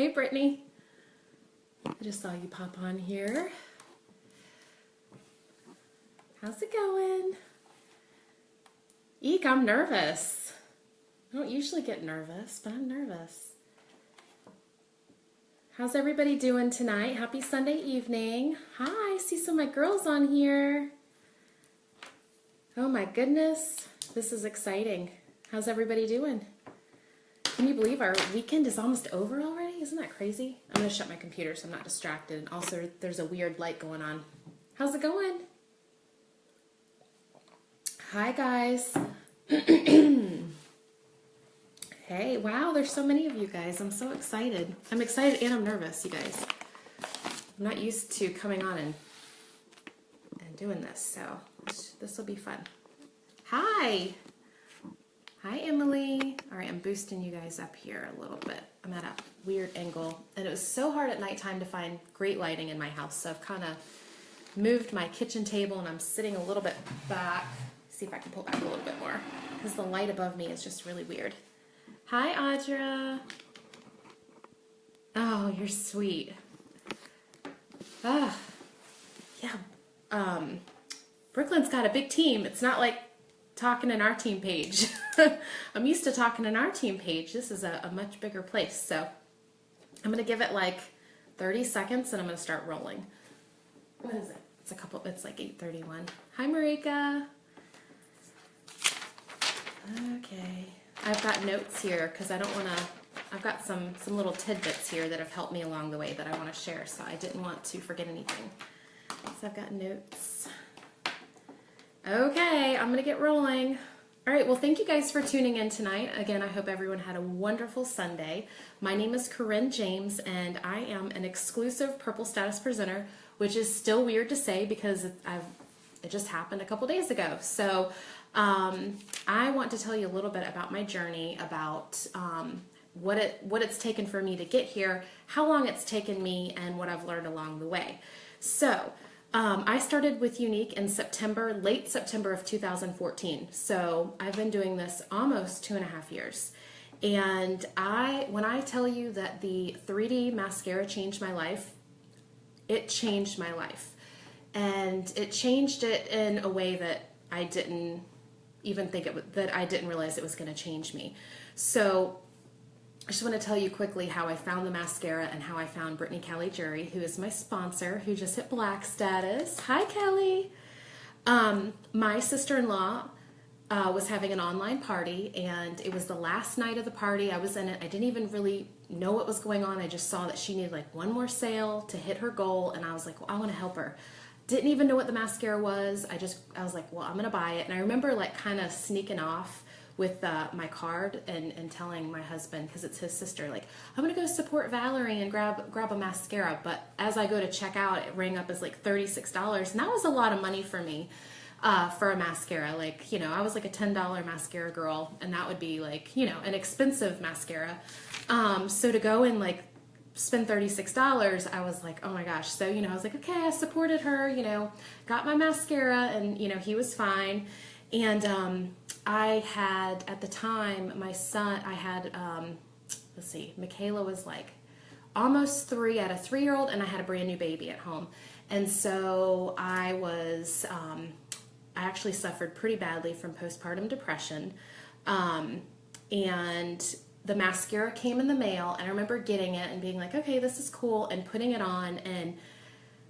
Hey, Brittany. I just saw you pop on here. How's it going? Eek, I'm nervous. I don't usually get nervous, but I'm nervous. How's everybody doing tonight? Happy Sunday evening. Hi, I see some of my girls on here. Oh my goodness, this is exciting. How's everybody doing? Can you believe our weekend is almost over already? Isn't that crazy? I'm going to shut my computer so I'm not distracted. And also, there's a weird light going on. How's it going? Hi, guys. Hey, wow, there's so many of you guys. I'm so excited. I'm excited and I'm nervous, you guys. I'm not used to coming on and doing this, so this will be fun. Hi. Hi, Emily. All right, I'm boosting you guys up here a little bit. I'm at a weird angle, and it was so hard at nighttime to find great lighting in my house, so I've kind of moved my kitchen table, and I'm sitting a little bit back. See if I can pull back a little bit more, because the light above me is just really weird. Hi, Audra. Oh, you're sweet. Ah, yeah. Brooklyn's got a big team. It's not like talking in our team page. I'm used to talking in our team page. This is a much bigger place. So I'm going to give it like 30 seconds and I'm going to start rolling. What is it? It's like 8:31. Hi, Marika. Okay. I've got notes here because I don't want to, I've got some little tidbits here that have helped me along the way that I want to share. So I didn't want to forget anything. So I've got notes. Okay, I'm going to get rolling. All right, well, thank you guys for tuning in tonight. Again, I hope everyone had a wonderful Sunday. My name is Corinne James, and I am an exclusive Purple Status presenter, which is still weird to say because it just happened a couple days ago. So I want to tell you a little bit about my journey, about what it's taken for me to get here, how long it's taken me, and what I've learned along the way. So I started with Younique in late September of 2014. So I've been doing this almost 2.5 years. And when I tell you that the 3D mascara changed my life, it changed my life. And it changed it in a way that I didn't even think that I didn't realize it was going to change me. So I just want to tell you quickly how I found the mascara and how I found Brittany Kelly Jury, who is my sponsor, who just hit black status. Hi, Kelly. My sister-in-law was having an online party, and it was the last night of the party. I was in it. I didn't even really know what was going on. I just saw that she needed like one more sale to hit her goal, and I was like, well, I want to help her. Didn't even know what the mascara was. I was like, well, I'm going to buy it. And I remember like kind of sneaking off with my card and telling my husband, because it's his sister, like, I'm going to go support Valerie and grab a mascara. But as I go to check out, it rang up as like $36. And that was a lot of money for me for a mascara. Like, you know, I was like a $10 mascara girl, and that would be like, you know, an expensive mascara. So to go and like spend $36, I was like, oh my gosh. So, you know, I was like, okay, I supported her, you know, got my mascara, and, you know, he was fine. And I had, at the time, my son, I had, let's see, Michaela was like almost 3. I had a 3-year-old, and I had a brand new baby at home. And so I actually suffered pretty badly from postpartum depression. And the mascara came in the mail, and I remember getting it and being like, okay, this is cool, and putting it on. And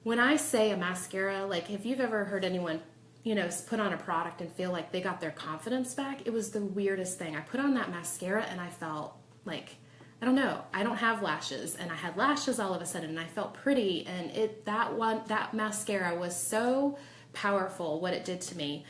when I say a mascara, like if you've ever heard anyone, you know, put on a product and feel like they got their confidence back, it was the weirdest thing. I put on that mascara and I felt like, I don't know, I don't have lashes, and I had lashes all of a sudden, and I felt pretty, and that mascara was so powerful, what it did to me.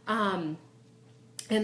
And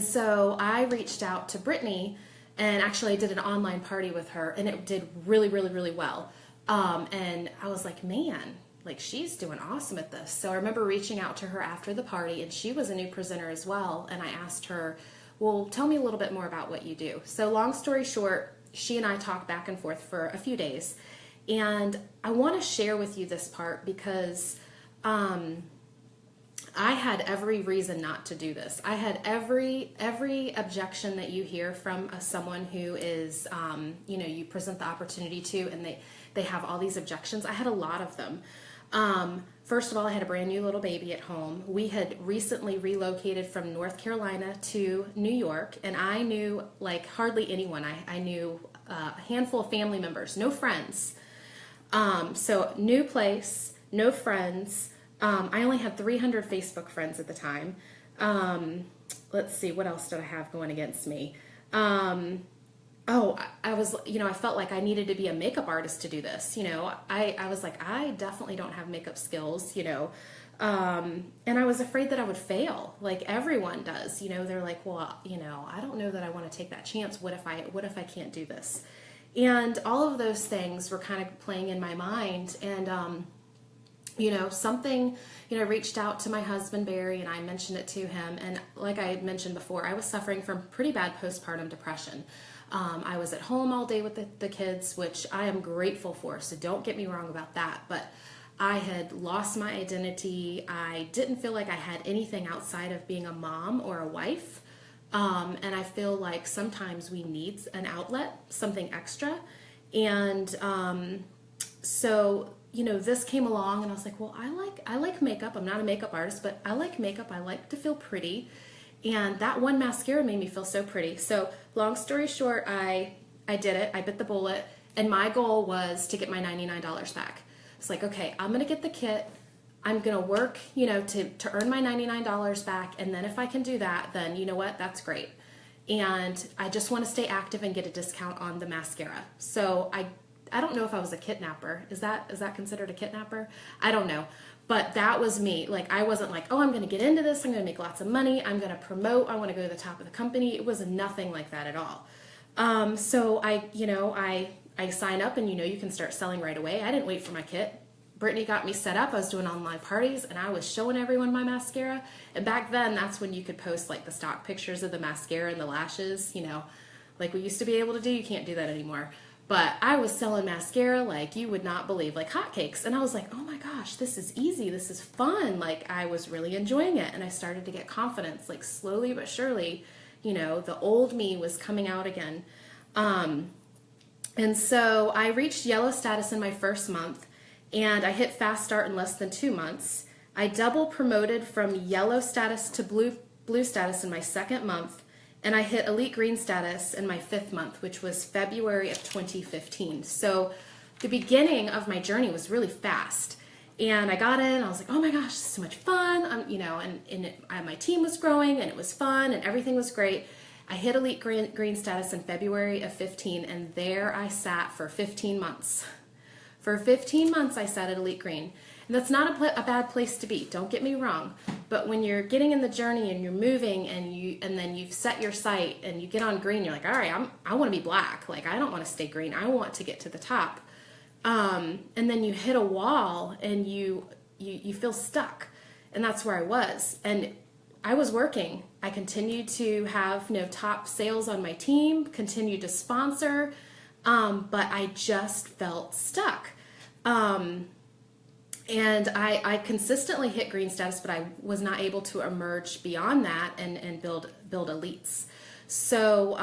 so I reached out to Brittany, and actually I did an online party with her, and it did really, really, really well. And I was like, man, like she's doing awesome at this. So I remember reaching out to her after the party, and she was a new presenter as well. And I asked her, well, tell me a little bit more about what you do. So long story short, she and I talked back and forth for a few days. And I want to share with you this part because I had every reason not to do this. I had every objection that you hear from someone who is, you present the opportunity to, and they have all these objections. I had a lot of them. First of all, I had a brand new little baby at home. We had recently relocated from North Carolina to New York, and I knew like hardly anyone. I knew a handful of family members, no friends. So new place, no friends. I only had 300 Facebook friends at the time. Let's see, what else did I have going against me? I was, I felt like I needed to be a makeup artist to do this. I was like, I definitely don't have makeup skills, and I was afraid that I would fail like everyone does. They're like, well, I don't know that I want to take that chance. What if I can't do this? And all of those things were kind of playing in my mind. And, something, reached out to my husband, Barry, and I mentioned it to him. And like I had mentioned before, I was suffering from pretty bad postpartum depression. I was at home all day with the kids, which I am grateful for. So don't get me wrong about that. But I had lost my identity. I didn't feel like I had anything outside of being a mom or a wife. And I feel like sometimes we need an outlet, something extra. And so this came along, and I was like, well, I like makeup. I'm not a makeup artist, but I like makeup. I like to feel pretty. And that one mascara made me feel so pretty. So long story short, I did it. I bit the bullet. And my goal was to get my $99 back. It's like, okay, I'm going to get the kit. I'm going to work, to earn my $99 back. And then if I can do that, then you know what? That's great. And I just want to stay active and get a discount on the mascara. So I don't know if I was a kidnapper. Is that considered a kidnapper? I don't know. But that was me. Like, I wasn't like, oh, I'm going to get into this. I'm going to make lots of money. I'm going to promote. I want to go to the top of the company. It was nothing like that at all. So I sign up, and you can start selling right away. I didn't wait for my kit. Brittany got me set up. I was doing online parties, and I was showing everyone my mascara. And back then, that's when you could post like the stock pictures of the mascara and the lashes, like we used to be able to do. You can't do that anymore. But I was selling mascara like you would not believe, like hotcakes. And I was like, oh my gosh, this is easy. This is fun. Like, I was really enjoying it. And I started to get confidence, like slowly but surely, the old me was coming out again. And so I reached yellow status in my first month, and I hit fast start in less than 2 months. I double promoted from yellow status to blue status in my second month. And I hit elite green status in my 5th month, which was February of 2015. So the beginning of my journey was really fast. And I got in, I was like, oh my gosh, this is so much fun. My team was growing, and it was fun, and everything was great. I hit elite green status in February of 15, and there I sat for 15 months. For 15 months, I sat at elite green. And that's not a bad place to be, don't get me wrong. But when you're getting in the journey and you're moving, and then you've set your sight and you get on green, you're like, all right, I want to be black. Like, I don't want to stay green. I want to get to the top. And then you hit a wall, and you feel stuck. And that's where I was. And I was working. I continued to have top sales on my team, continued to sponsor, but I just felt stuck. And I consistently hit green status, but I was not able to emerge beyond that and build elites. So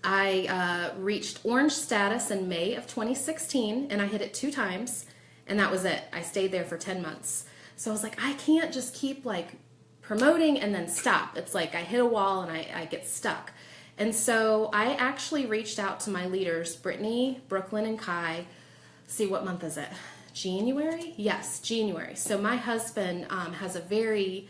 I reached orange status in May of 2016, and I hit it 2 times, and that was it. I stayed there for 10 months. So I was like, I can't just keep like promoting and then stop. It's like I hit a wall and I get stuck. And so I actually reached out to my leaders, Brittany, Brooklyn, and Kai. See, what month is it? January? Yes, January. So my husband has a very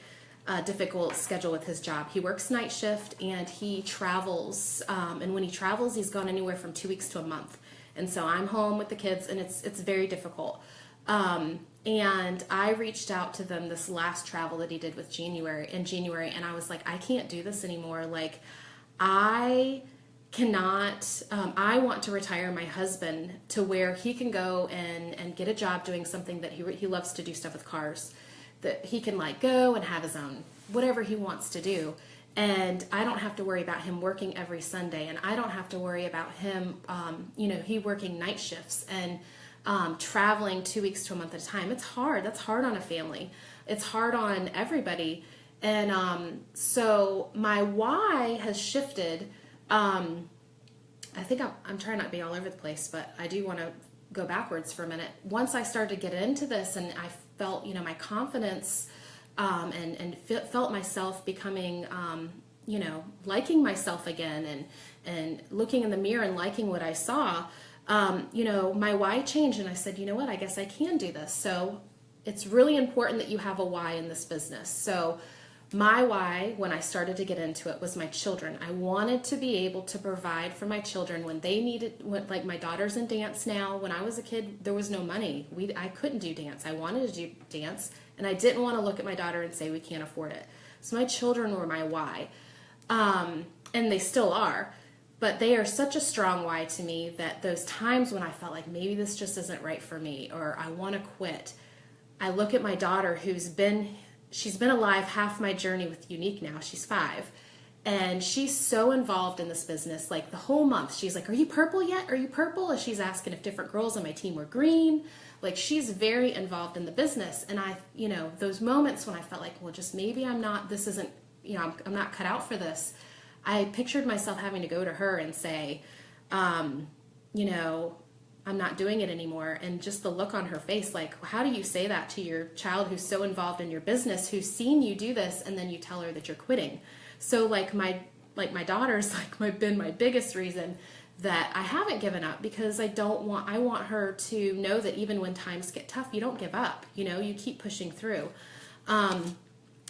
difficult schedule with his job. He works night shift, and he travels. And when he travels, he's gone anywhere from 2 weeks to a month. And so I'm home with the kids, and it's very difficult. And I reached out to them this last travel that he did in January, and I was like, I can't do this anymore. Like, I cannot, I want to retire my husband to where he can go and get a job doing something that he loves to do, stuff with cars, that he can like go and have his own, whatever he wants to do. And I don't have to worry about him working every Sunday, and I don't have to worry about him, he working night shifts and traveling 2 weeks to a month at a time. It's hard. That's hard on a family. It's hard on everybody. And so my why has shifted. I think I'm trying not to be all over the place, but I do want to go backwards for a minute. Once I started to get into this and I felt, my confidence felt myself becoming, liking myself again and looking in the mirror and liking what I saw, my why changed, and I said, you know what, I guess I can do this. So it's really important that you have a why in this business. So my why, when I started to get into it, was my children. I wanted to be able to provide for my children when they needed, like my daughter's in dance now. When I was a kid, there was no money. I couldn't do dance. I wanted to do dance, and I didn't want to look at my daughter and say, we can't afford it. So my children were my why, and they still are. But they are such a strong why to me that those times when I felt like maybe this just isn't right for me or I want to quit, I look at my daughter she's been alive half my journey with Younique now. She's 5. And she's so involved in this business. Like the whole month, she's like, are you purple yet? Are you purple? And she's asking if different girls on my team were green. Like she's very involved in the business. And those moments when I felt like, well, just maybe I'm not cut out for this. I pictured myself having to go to her and say, I'm not doing it anymore. And just the look on her face, like, how do you say that to your child who's so involved in your business, who's seen you do this, and then you tell her that you're quitting? So my daughter's been my biggest reason that I haven't given up, because I want her to know that even when times get tough, you don't give up, you keep pushing through.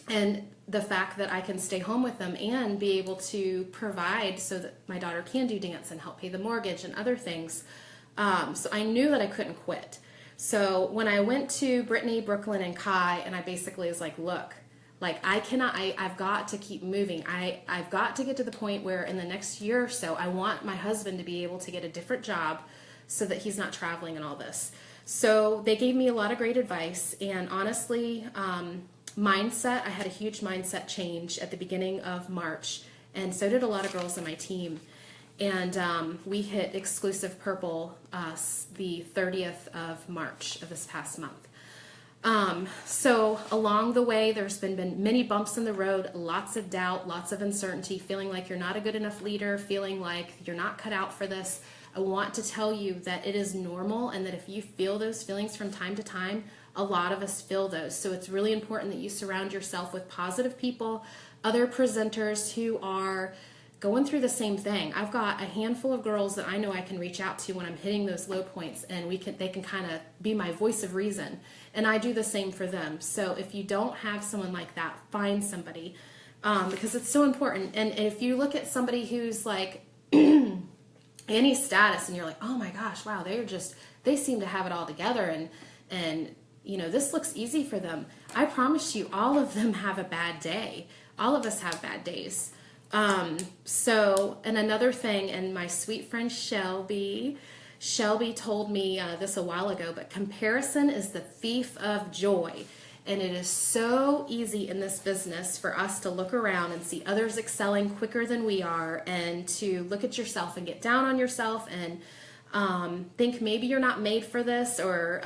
And the fact that I can stay home with them and be able to provide so that my daughter can do dance and help pay the mortgage and other things. So I knew that I couldn't quit. So when I went to Brittany, Brooklyn, and Kai, and I basically was like, look, I've got to keep moving. I've got to get to the point where in the next year or so, I want my husband to be able to get a different job so that he's not traveling and all this. So they gave me a lot of great advice, and honestly, mindset, I had a huge mindset change at the beginning of March, and so did a lot of girls on my team. And we hit exclusive purple the 30th of March of this past month. So along the way, there's been many bumps in the road, lots of doubt, lots of uncertainty, feeling like you're not a good enough leader, feeling like you're not cut out for this. I want to tell you that it is normal, and that if you feel those feelings from time to time, a lot of us feel those. So it's really important that you surround yourself with positive people, other presenters who are going through the same thing. I've got a handful of girls that I know I can reach out to when I'm hitting those low points, and they can kind of be my voice of reason, and I do the same for them. So if you don't have someone like that, find somebody, because it's so important. And if you look at somebody who's like any status and you're like, oh my gosh, wow, they seem to have it all together, and this looks easy for them. I promise you, all of them have a bad day. All of us have bad days. And another thing, and my sweet friend Shelby told me this a while ago, but comparison is the thief of joy. And it is so easy in this business for us to look around and see others excelling quicker than we are, and to look at yourself and get down on yourself and think maybe you're not made for this, or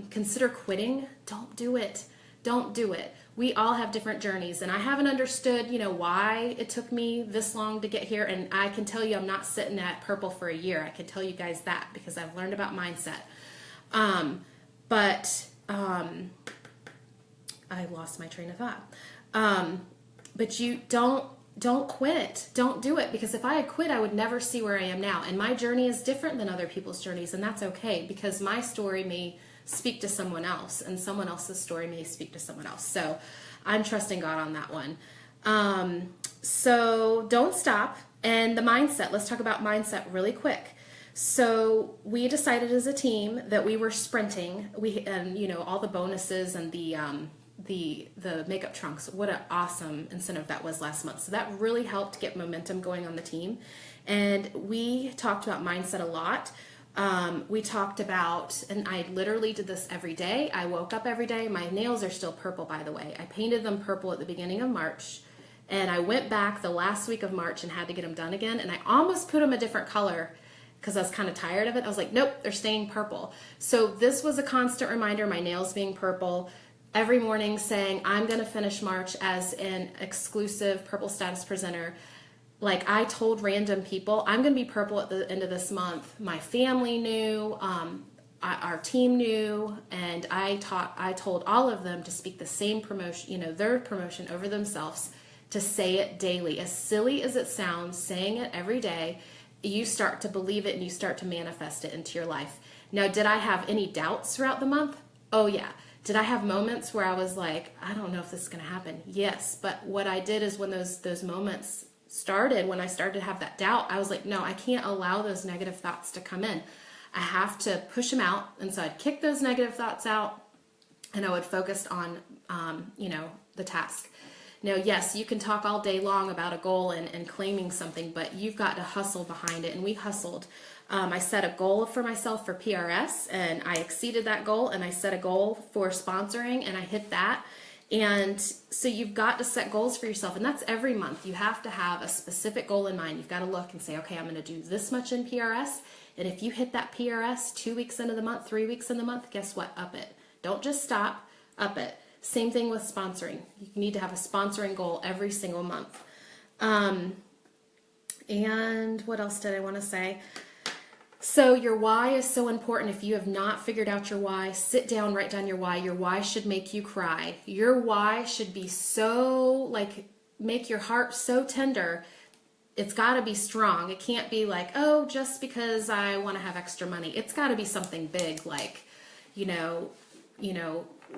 consider quitting. Don't do it. Don't do it. We all have different journeys, and I haven't understood, why it took me this long to get here. And I can tell you, I'm not sitting at purple for a year. I can tell you guys that, because I've learned about mindset. I lost my train of thought. But you don't quit. Don't do it, because if I had quit, I would never see where I am now. And my journey is different than other people's journeys, and that's okay, because my story may speak to someone else, and someone else's story may speak to someone else. So I'm trusting God on that one. So don't stop. And the mindset, let's talk about mindset really quick. So we decided as a team that we were sprinting. All the bonuses and the makeup trunks, what an awesome incentive that was last month. So that really helped get momentum going on the team. And we talked about mindset a lot. We talked about, and I literally did this every day. I woke up every day. My nails are still purple, by the way. I painted them purple at the beginning of March, and I went back the last week of March and had to get them done again. And I almost put them a different color because I was kind of tired of it. I was like, nope, they're staying purple. So this was a constant reminder, my nails being purple. every morning saying, I'm going to finish March as an exclusive purple status presenter. Like, I told random people, I'm going to be purple at the end of this month. My family knew, our team knew, and I told all of them to speak the same promotion, their promotion over themselves, to say it daily. As silly as it sounds, saying it every day, you start to believe it and you start to manifest it into your life. Now, did I have any doubts throughout the month? Oh yeah. Did I have moments where I was like, I don't know if this is going to happen? Yes. But what I did is when those moments started, when I started to have that doubt, I was like, no, I can't allow those negative thoughts to come in. I have to push them out. And so I'd kick those negative thoughts out and I would focus on, the task. Now, yes, you can talk all day long about a goal and claiming something, but you've got to hustle behind it. And we hustled. I set a goal for myself for PRS and I exceeded that goal, and I set a goal for sponsoring and I hit that. And so you've got to set goals for yourself, and that's every month. You have to have a specific goal in mind. You've got to look and say, okay, I'm going to do this much in PRS. And if you hit that PRS 2 weeks into the month, 3 weeks in the month, guess what? Up it. Don't just stop, up it. Same thing with sponsoring. You need to have a sponsoring goal every single month. And what else did I want to say? So your why is so important. If you have not figured out your why, sit down, write down your why. Your why should make you cry. Your why should be so, make your heart so tender. It's got to be strong. It can't be like, oh, just because I want to have extra money. It's got to be something big, like,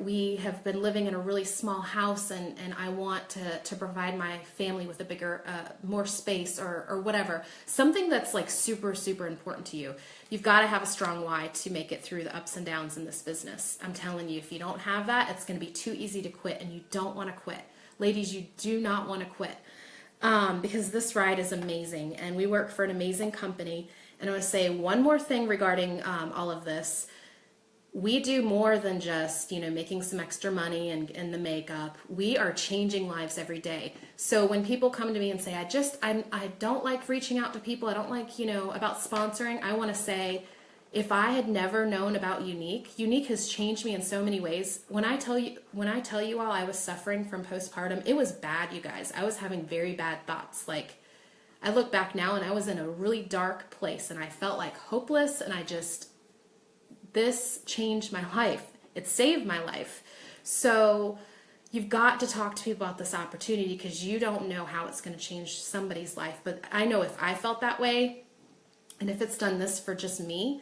we have been living in a really small house and I want to provide my family with a bigger, more space or whatever. Something that's like super, super important to you. You've got to have a strong why to make it through the ups and downs in this business. I'm telling you, if you don't have that, it's going to be too easy to quit, and you don't want to quit. Ladies, you do not want to quit because this ride is amazing and we work for an amazing company. And I want to say one more thing regarding all of this. We do more than just, making some extra money and the makeup. We are changing lives every day. So when people come to me and say, I don't like reaching out to people, I don't like, about sponsoring, I want to say, if I had never known about Younique has changed me in so many ways. When I tell you all I was suffering from postpartum, it was bad, you guys. I was having very bad thoughts. Like, I look back now and I was in a really dark place and I felt like hopeless, and this changed my life. It saved my life. So you've got to talk to people about this opportunity because you don't know how it's going to change somebody's life. But I know if I felt that way, and if it's done this for just me,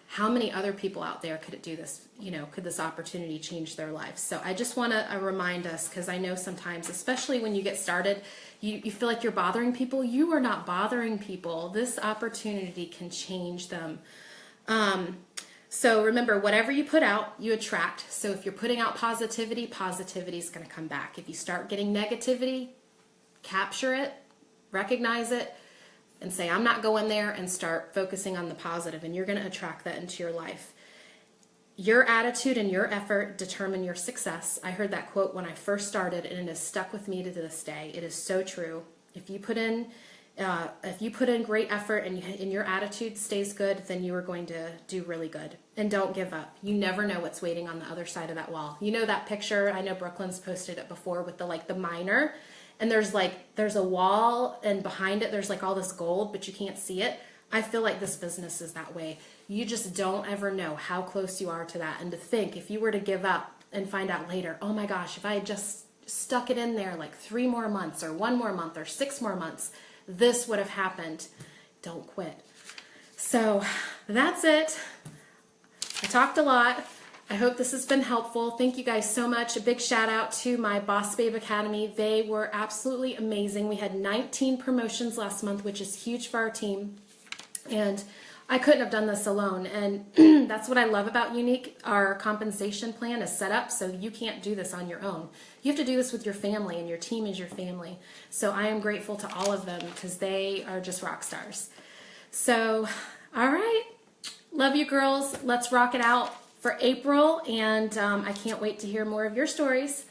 how many other people out there could it do this? Could this opportunity change their lives? So I just want to remind us, because I know sometimes, especially when you get started, you feel like you're bothering people. You are not bothering people. This opportunity can change them. So remember, whatever you put out, you attract. So if you're putting out positivity, positivity is going to come back. If you start getting negativity, capture it, recognize it, and say, I'm not going there, and start focusing on the positive, and you're going to attract that into your life. Your attitude and your effort determine your success. I heard that quote when I first started, and it has stuck with me to this day. It is so true. If you put in great effort and your attitude stays good, then you are going to do really good. And don't give up. You never know what's waiting on the other side of that wall. You know that picture? I know Brooklyn's posted it before with the miner, and there's a wall, and behind it there's all this gold, but you can't see it. I feel like this business is that way. You just don't ever know how close you are to that. And to think, if you were to give up and find out later, oh my gosh, if I had just stuck it in there 3 more months or 1 more month or 6 more months, this would have happened. Don't quit. So that's it. I talked a lot. I hope this has been helpful. Thank you guys so much. A big shout out to my Boss Babe Academy. They were absolutely amazing. We had 19 promotions last month, which is huge for our team. And I couldn't have done this alone. And that's what I love about Younique. Our compensation plan is set up so you can't do this on your own. You have to do this with your family, and your team is your family. So I am grateful to all of them because they are just rock stars. So, all right. Love you, girls. Let's rock it out for April. And I can't wait to hear more of your stories.